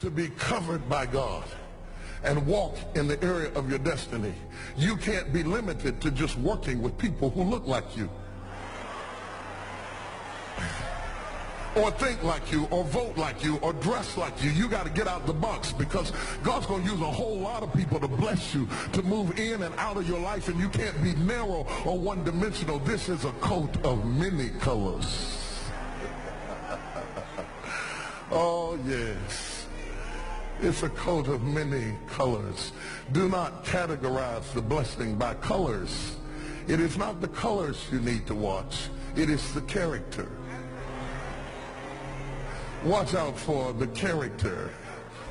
to be covered by God and walk in the area of your destiny, you can't be limited to just working with people who look like you, or think like you, or vote like you, or dress like you. You got to get out the box, because God's going to use a whole lot of people to bless you, to move in and out of your life, and you can't be narrow or one-dimensional. This is a coat of many colors. Oh, yes. It's a coat of many colors. Do not categorize the blessing by colors. It is not the colors you need to watch. It is the character. Watch out for the character.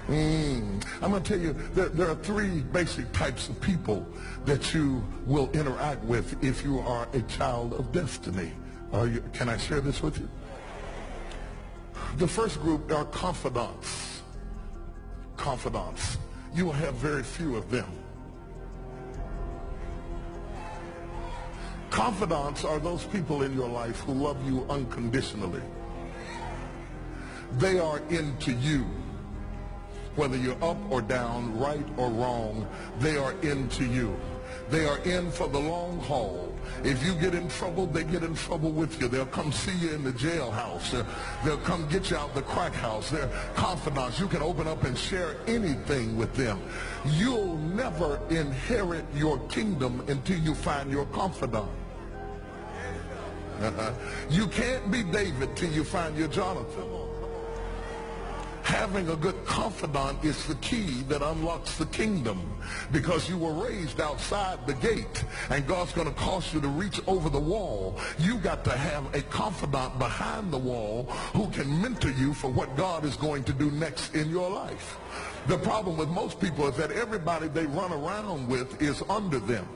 I'm going to tell you, there are three basic types of people that you will interact with if you are a child of destiny. Can I share this with you? The first group are confidants. Confidants. You will have very few of them. Confidants are those people in your life who love you unconditionally. They are into you. Whether you're up or down, right or wrong, they are into you. They are in for the long haul. If you get in trouble, they get in trouble with you. They'll come see you in the jailhouse. They'll come get you out the crack house. They're confidants. You can open up and share anything with them. You'll never inherit your kingdom until you find your confidant. You can't be David till you find your Jonathan. Having a good confidant is the key that unlocks the kingdom, because you were raised outside the gate and God's going to cause you to reach over the wall. You got to have a confidant behind the wall who can mentor you for what God is going to do next in your life. The problem with most people is that everybody they run around with is under them.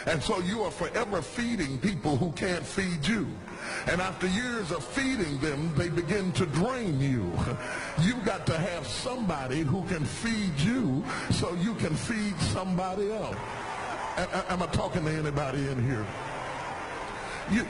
And so you are forever feeding people who can't feed you. And after years of feeding them, they begin to drain you. You've got to have somebody who can feed you so you can feed somebody else. Am I talking to anybody in here?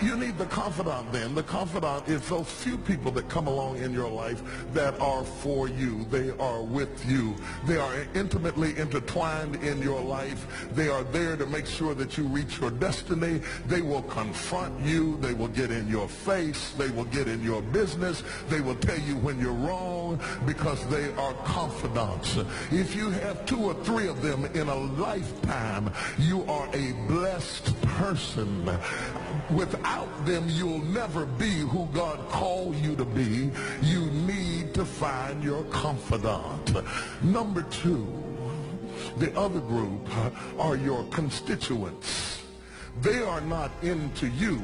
You need the confidant then. The confidant is those few people that come along in your life that are for you. They are with you. They are intimately intertwined in your life. They are there to make sure that you reach your destiny. They will confront you. They will get in your face. They will get in your business. They will tell you when you're wrong, because they are confidants. If you have 2 or 3 of them in a lifetime, you are a blessed person. Without them, you'll never be who God called you to be. You need to find your confidant. Number 2, the other group are your constituents. They are not into you.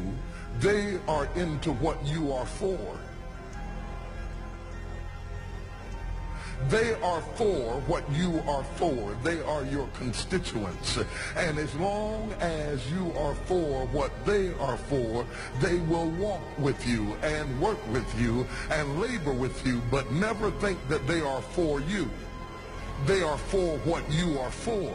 They are into what you are for. They are for what you are for. They are your constituents. And as long as you are for what they are for, they will walk with you and work with you and labor with you, but never think that they are for you. They are for what you are for.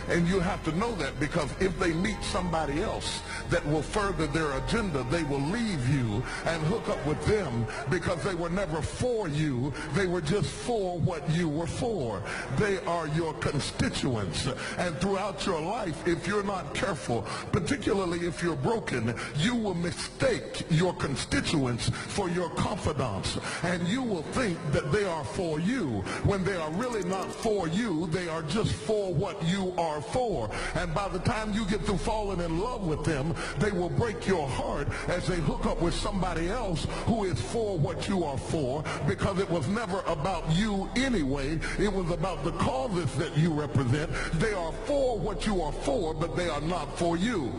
And you have to know that, because if they meet somebody else that will further their agenda, they will leave you and hook up with them, because they were never for you. They were just for what you were for. They are your constituents. And throughout your life, if you're not careful, particularly if you're broken, you will mistake your constituents for your confidants. And you will think that they are for you when they are really not for you. They are just for what you are for. And by the time you get through falling in love with them, they will break your heart as they hook up with somebody else who is for what you are for, because it was never about you anyway. It was about the causes that you represent. They are for what you are for, but they are not for you.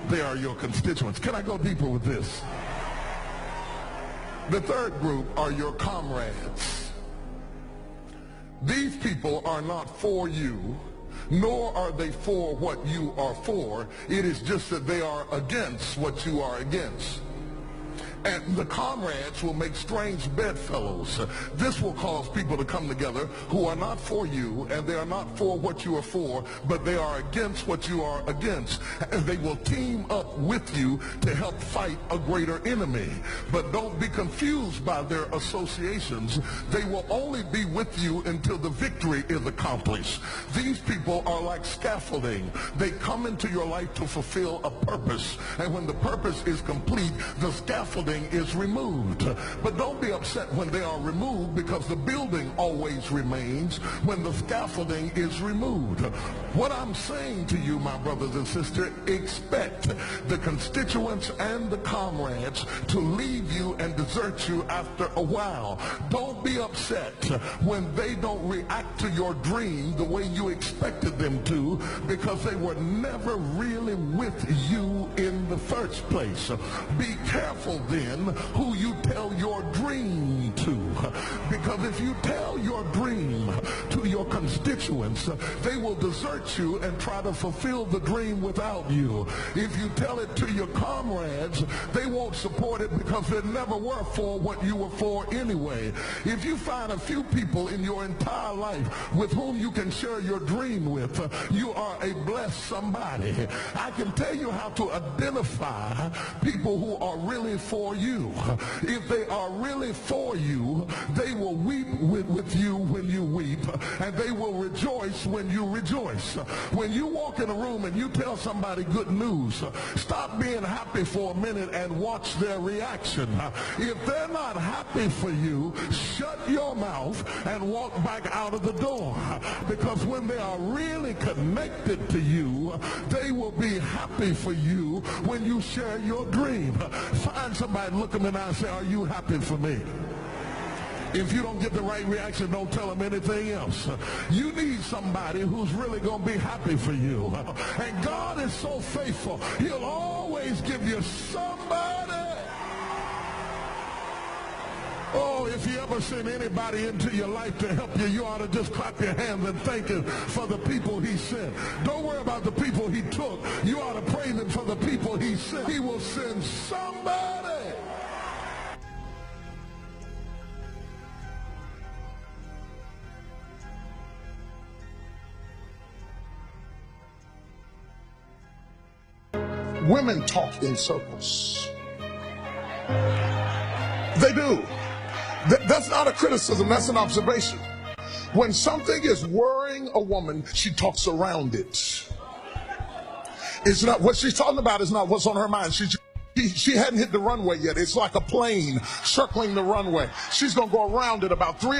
They are your constituents. Can I go deeper with this? The third group are your comrades. These people are not for you, nor are they for what you are for. It is just that they are against what you are against. and the comrades will make strange bedfellows. This will cause people to come together who are not for you, and they are not for what you are for, but they are against what you are against. And they will team up with you to help fight a greater enemy. But don't be confused by their associations. They will only be with you until the victory is accomplished. These people are like scaffolding. They come into your life to fulfill a purpose, and when the purpose is complete, the scaffolding is removed. But don't be upset when they are removed, because the building always remains when the scaffolding is removed. What I'm saying to you, my brothers and sisters, expect the constituents and the comrades to leave you and desert you after a while. Don't be upset when they don't react to your dream the way you expected them to, because they were never really with you in the first place. Be careful then who you tell your dream to, because if you tell your dream to your constituents, they will desert you and try to fulfill the dream without you. If you tell it to your comrades, they won't support it because they never were for what you were for anyway. If you find a few people in your entire life with whom you can share your dream with, you are a blessed somebody. I can tell you how to identify people who are really for you. If they are really for you, they will weep with you when you weep, and they will rejoice when you rejoice. When you walk in a room and you tell somebody good news, stop being happy for a minute and watch their reaction. If they're not happy for you, shut your mouth and walk back out of the door, because when they are really connected to you, they will be happy for you when you share your dream. Find somebody, look them in the eye and say, are you happy for me? If you don't get the right reaction, don't tell them anything else. You need somebody who's really going to be happy for you. And God is so faithful. He'll always give you somebody. Oh, if you ever send anybody into your life to help you, you ought to just clap your hands and thank him for the people he sent. Don't worry about the people he took. You ought to praise him for the people he sent. He will send somebody. Women talk in circles. They do. That's not a criticism, that's an observation. When something is worrying a woman, she talks around it. It's not what she's talking about, is not what's on her mind. She hadn't hit the runway yet. It's like a plane circling the runway. She's going to go around it about 3